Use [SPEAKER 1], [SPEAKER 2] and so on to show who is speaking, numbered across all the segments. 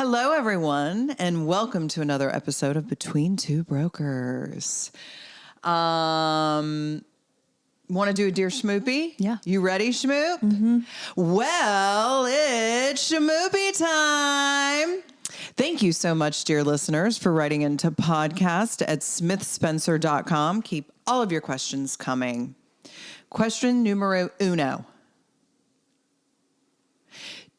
[SPEAKER 1] Hello, everyone, and welcome to another episode of Between Two Brokers. Want to do a Dear Schmoopy?
[SPEAKER 2] Yeah.
[SPEAKER 1] You ready, Schmoop?
[SPEAKER 2] Mm-hmm.
[SPEAKER 1] Well, it's Schmoopy time. Thank you so much, dear listeners, for writing into podcast at smithspencer.com. Keep all of your questions coming. Question numero uno.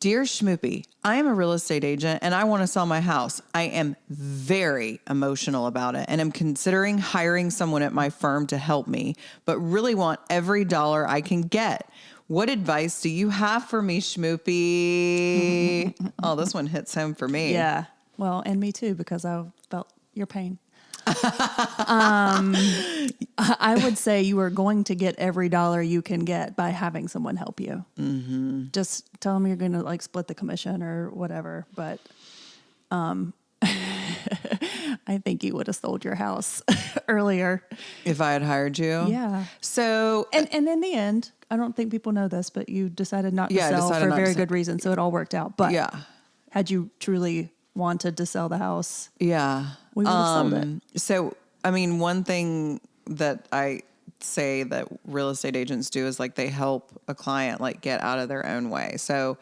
[SPEAKER 1] Dear Schmoopy, I am a real estate agent and I want to sell my house. I am very emotional about it and am considering hiring someone at my firm to help me, but really want every dollar I can get. What advice do you have for me, Schmoopy? Oh, this one hits home for me.
[SPEAKER 2] Yeah. Well, and me too, because I felt your pain. I would say you are going to get every dollar you can get by having someone help you. Mm-hmm. Just tell them you're going to like split the commission or whatever. But I think you would have sold your house earlier
[SPEAKER 1] if I had hired you.
[SPEAKER 2] Yeah.
[SPEAKER 1] So,
[SPEAKER 2] and in the end, I don't think people know this, but you decided not to sell for a very good reason. So it all worked out. But had you truly wanted to sell the house, we would have sold it.
[SPEAKER 1] So, I mean, one thing that I say that real estate agents do is like they help a client like get out of their own way. So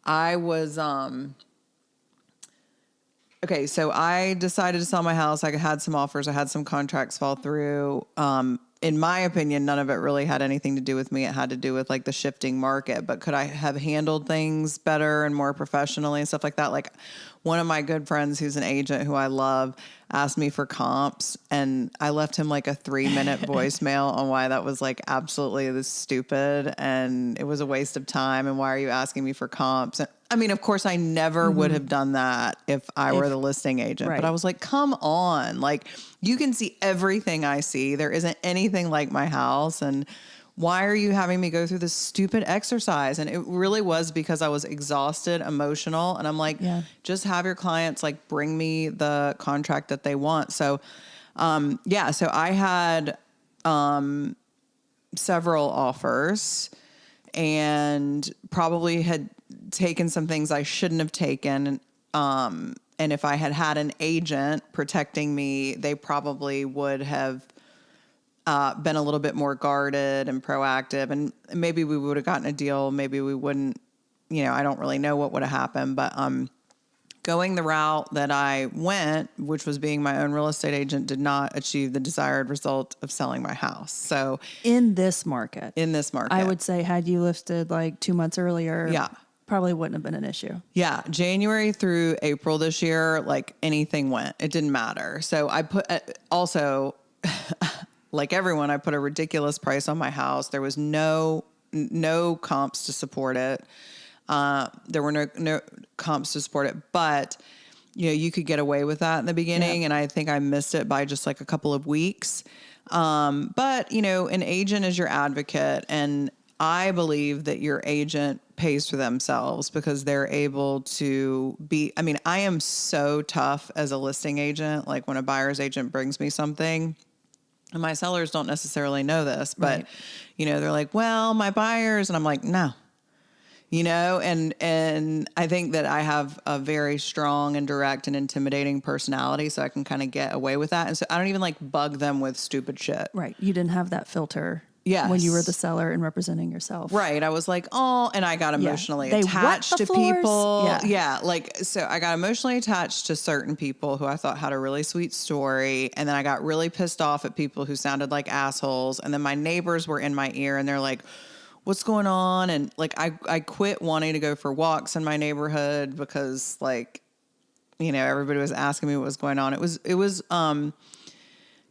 [SPEAKER 1] I was, okay, so I decided to sell my house. I had some offers. I had some contracts fall through. In my opinion, none of it really had anything to do with me. It had to do with like the shifting market. But could I have handled things better and more professionally and stuff like that? Like one of my good friends who's an agent who I love asked me for comps, and I left him like a 3-minute voicemail on why that was like absolutely this stupid and it was a waste of time. And why are you asking me for comps? And, I mean, of course, I never would have done that if I were the listing agent. Right. But I was like, come on. Like, you can see everything I see. There isn't anything like my house. And why are you having me go through this stupid exercise? And it really was because I was exhausted, emotional. And I'm like, just have your clients like bring me the contract that they want. So, so I had several offers and probably had taken some things I shouldn't have taken. And if I had an agent protecting me, they probably would have been a little bit more guarded and proactive, and maybe we would have gotten a deal. Maybe we wouldn't, I don't really know what would have happened, but going the route that I went, which was being my own real estate agent, did not achieve the desired result of selling my house. So
[SPEAKER 2] in this market,
[SPEAKER 1] I
[SPEAKER 2] would say had you listed like 2 months earlier, probably wouldn't have been an issue. Yeah.
[SPEAKER 1] January through April this year, like anything went, it didn't matter. So I put also like everyone, I put a ridiculous price on my house. There was no comps to support it. There were no comps to support it, but you could get away with that in the beginning. And I think I missed it by just like a couple of weeks. But an agent is your advocate, and I believe that your agent pays for themselves because they're able to I am so tough as a listing agent. Like when a buyer's agent brings me something, and my sellers don't necessarily know this, but, they're like, well, my buyers, and I'm like, no, and I think that I have a very strong and direct and intimidating personality, so I can kind of get away with that. And so I don't even like bug them with stupid shit.
[SPEAKER 2] Right. You didn't have that filter. Yes. When you were the seller and representing yourself.
[SPEAKER 1] Right. I was like, oh, and I got emotionally attached to people. Yeah. So I got emotionally attached to certain people who I thought had a really sweet story. And then I got really pissed off at people who sounded like assholes. And then my neighbors were in my ear and they're like, what's going on? And like, I quit wanting to go for walks in my neighborhood because like, everybody was asking me what was going on. It was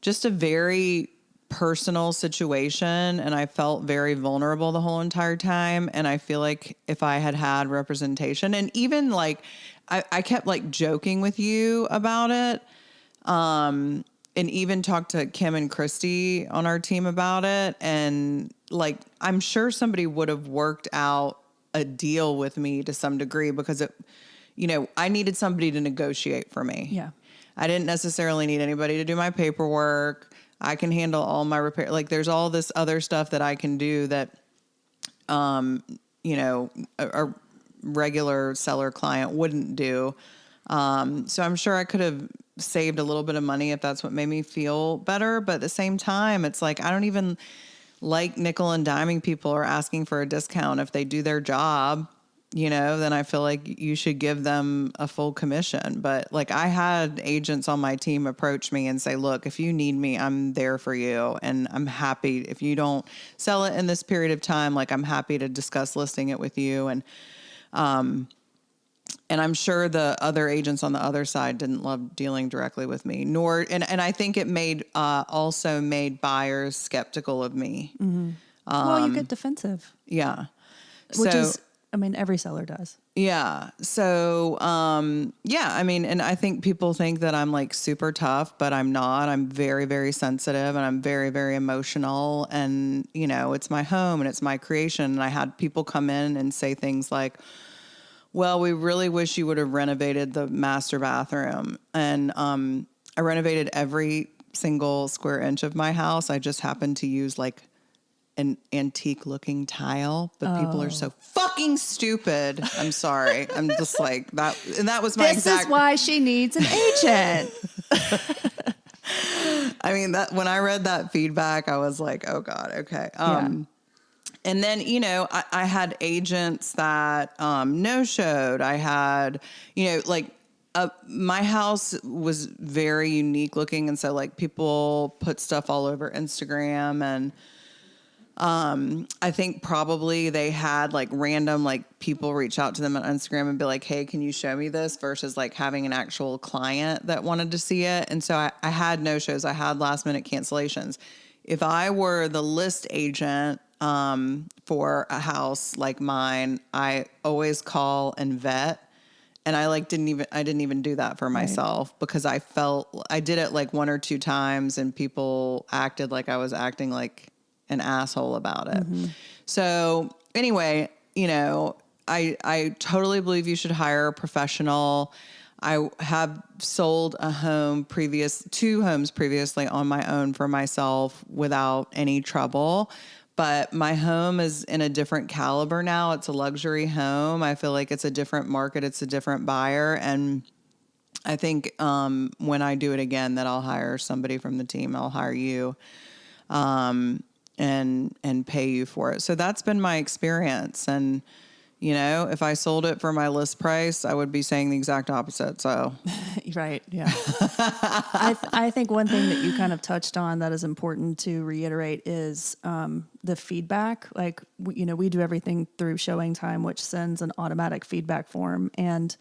[SPEAKER 1] just a very personal situation, and I felt very vulnerable the whole entire time. And I feel like if I had representation, and even like I kept like joking with you about it, and even talked to Kim and Christy on our team about it, and like I'm sure somebody would have worked out a deal with me to some degree because I needed somebody to negotiate for me.
[SPEAKER 2] Yeah,
[SPEAKER 1] I didn't necessarily need anybody to do my paperwork. I can handle all my repair. Like there's all this other stuff that I can do that, a regular seller client wouldn't do. So I'm sure I could have saved a little bit of money if that's what made me feel better. But at the same time, it's like, I don't even like nickel and diming people or asking for a discount. If they do their job, then I feel like you should give them a full commission. But like, I had agents on my team approach me and say, look, if you need me, I'm there for you. And I'm happy if you don't sell it in this period of time, like I'm happy to discuss listing it with you. And I'm sure the other agents on the other side didn't love dealing directly with me, and I think it also made buyers skeptical of me.
[SPEAKER 2] Mm-hmm. Well, you get defensive.
[SPEAKER 1] Yeah.
[SPEAKER 2] Which is, every seller does.
[SPEAKER 1] Yeah. So, and I think people think that I'm like super tough, but I'm not. I'm very, very sensitive, and I'm very, very emotional, and, it's my home and it's my creation. And I had people come in and say things like, well, we really wish you would have renovated the master bathroom. And I renovated every single square inch of my house. I just happened to use like an antique looking tile, but people are so fucking stupid. I'm sorry. I'm just like that. And that was my
[SPEAKER 2] This is why she needs an agent.
[SPEAKER 1] When I read that feedback, I was like, oh God, okay. And then, I had agents that no-showed. I had, my house was very unique looking. And so, like, people put stuff all over Instagram. And I think probably they had, like, random, like, people reach out to them on Instagram and be like, hey, can you show me this? Versus, like, having an actual client that wanted to see it. And so I had no-shows. I had last-minute cancellations. If I were the list agent for a house like mine, I always call and vet. And I didn't even do that for myself, because I felt I did it like one or two times and people acted like I was acting like an asshole about it. Mm-hmm. So anyway, I totally believe you should hire a professional. I have sold two homes previously on my own for myself without any trouble. But my home is in a different caliber now. It's a luxury home. I feel like it's a different market. It's a different buyer. And I think when I do it again, that I'll hire somebody from the team. I'll hire you and pay you for it. So that's been my experience. And, if I sold it for my list price, I would be saying the exact opposite. So,
[SPEAKER 2] right. Yeah. I think one thing that you kind of touched on that is important to reiterate is the feedback. Like, we do everything through Showing Time, which sends an automatic feedback form. And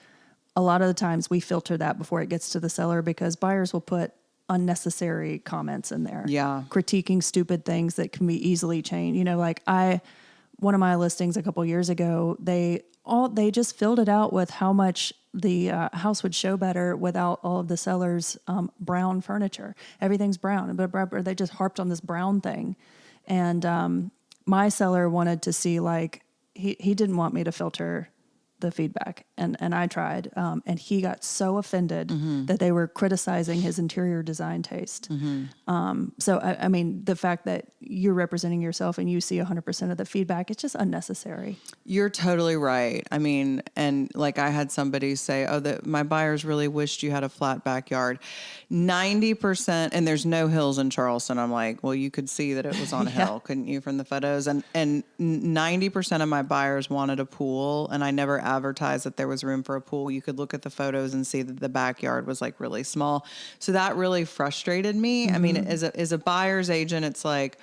[SPEAKER 2] a lot of the times we filter that before it gets to the seller, because buyers will put unnecessary comments in there.
[SPEAKER 1] Yeah.
[SPEAKER 2] Critiquing stupid things that can be easily changed. One of my listings a couple years ago, they just filled it out with how much the house would show better without all of the seller's brown furniture. Everything's brown, but they just harped on this brown thing. And my seller wanted to see, like, he didn't want me to filter the feedback, and I tried, and he got so offended that they were criticizing his interior design taste. So I mean, the fact that you're representing yourself and you see 100% of the feedback, it's just unnecessary.
[SPEAKER 1] You're totally right. I mean, and like I had somebody say, oh, that my buyers really wished you had a flat backyard. 90%, and there's no hills in Charleston. I'm like, well, you could see that it was on a hill, couldn't you, from the photos? And 90% of my buyers wanted a pool, and I never advertised that there was room for a pool. You could look at the photos and see that the backyard was like really small. So that really frustrated me. I mean, as a buyer's agent, it's like,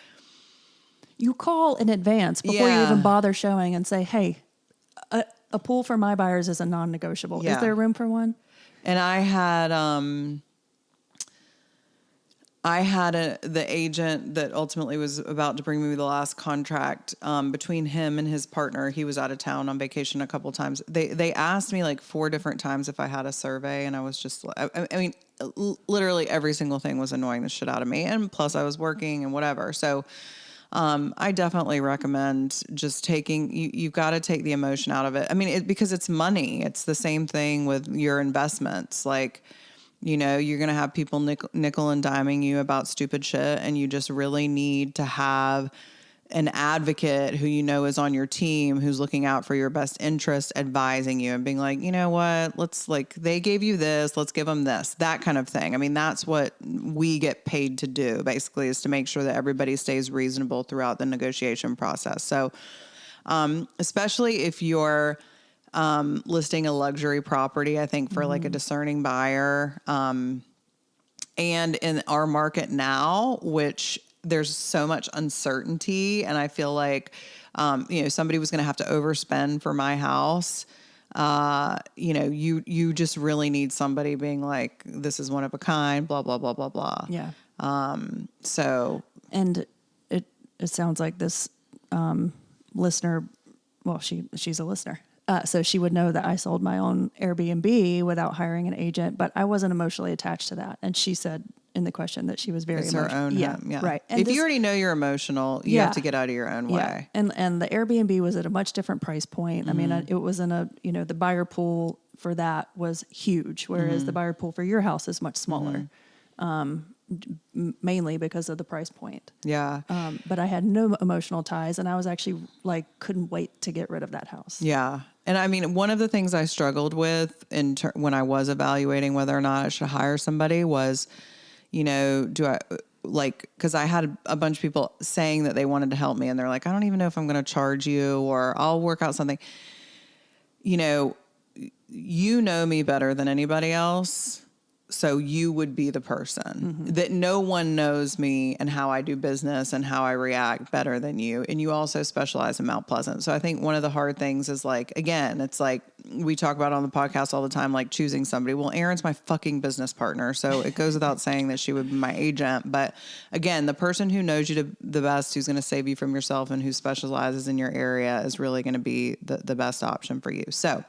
[SPEAKER 2] you call in advance before you even bother showing and say, hey, a pool for my buyers is a non-negotiable. Yeah. Is there room for one?
[SPEAKER 1] And I had the agent that ultimately was about to bring me the last contract, between him and his partner. He was out of town on vacation a couple times. They asked me like 4 different times if I had a survey, and I was just, I mean, literally every single thing was annoying the shit out of me. And plus I was working and whatever. So, I definitely recommend just you've got to take the emotion out of it. I mean, because it's money. It's the same thing with your investments. Like, you're going to have people nickel and diming you about stupid shit, and you just really need to have an advocate who you know is on your team, who's looking out for your best interest, advising you and being like, you know what, they gave you this, let's give them this, that kind of thing. I mean, that's what we get paid to do, basically, is to make sure that everybody stays reasonable throughout the negotiation process. So, especially if you're listing a luxury property, I think for like a discerning buyer, and in our market now, which there's so much uncertainty, and I feel like, somebody was going to have to overspend for my house. You just really need somebody being like, this is one of a kind, blah, blah, blah, blah, blah.
[SPEAKER 2] Yeah.
[SPEAKER 1] And
[SPEAKER 2] it sounds like this, listener, well, she's a listener. So she would know that I sold my own Airbnb without hiring an agent, but I wasn't emotionally attached to that. And she said in the question that she was very
[SPEAKER 1] it's her own home. Yeah.
[SPEAKER 2] Right.
[SPEAKER 1] And if you already know you're emotional, you have to get out of your own way.
[SPEAKER 2] And the Airbnb was at a much different price point. I mean, it was in the buyer pool for that was huge, whereas the buyer pool for your house is much smaller. Mainly because of the price point.
[SPEAKER 1] Yeah.
[SPEAKER 2] But I had no emotional ties, and I was actually couldn't wait to get rid of that house.
[SPEAKER 1] Yeah. And I mean, one of the things I struggled with when I was evaluating whether or not I should hire somebody was, because I had a bunch of people saying that they wanted to help me, and they're like, I don't even know if I'm going to charge you, or I'll work out something. You know me better than anybody else. So you would be the person that no one knows me and how I do business and how I react better than you. And you also specialize in Mount Pleasant. So I think one of the hard things is again, it's like we talk about on the podcast all the time, like choosing somebody. Well, Erin's my fucking business partner. So it goes without saying that she would be my agent. But again, the person who knows you the best, who's going to save you from yourself and who specializes in your area is really going to be the best option for you. So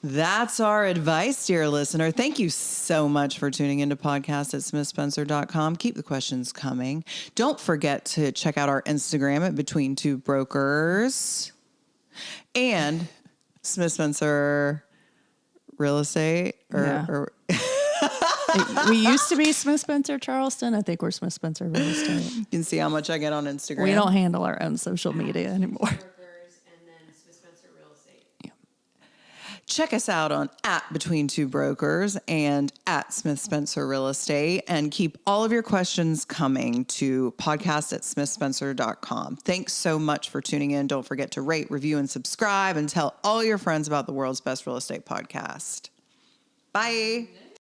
[SPEAKER 1] that's our advice, dear listener. Thank you so much for tuning into podcast@smithspencer.com. Keep the questions coming. Don't forget to check out our Instagram at Between Two Brokers and Smith Spencer Real Estate.
[SPEAKER 2] We used to be Smith Spencer Charleston. I think we're Smith Spencer Real Estate.
[SPEAKER 1] You can see how much I get on Instagram.
[SPEAKER 2] We don't handle our own social media anymore.
[SPEAKER 1] Check us out on @Between Two Brokers and @Smith Spencer Real Estate, and keep all of your questions coming to podcast@smithspencer.com. Thanks so much for tuning in. Don't forget to rate, review, and subscribe, and tell all your friends about the world's best real estate podcast. Bye.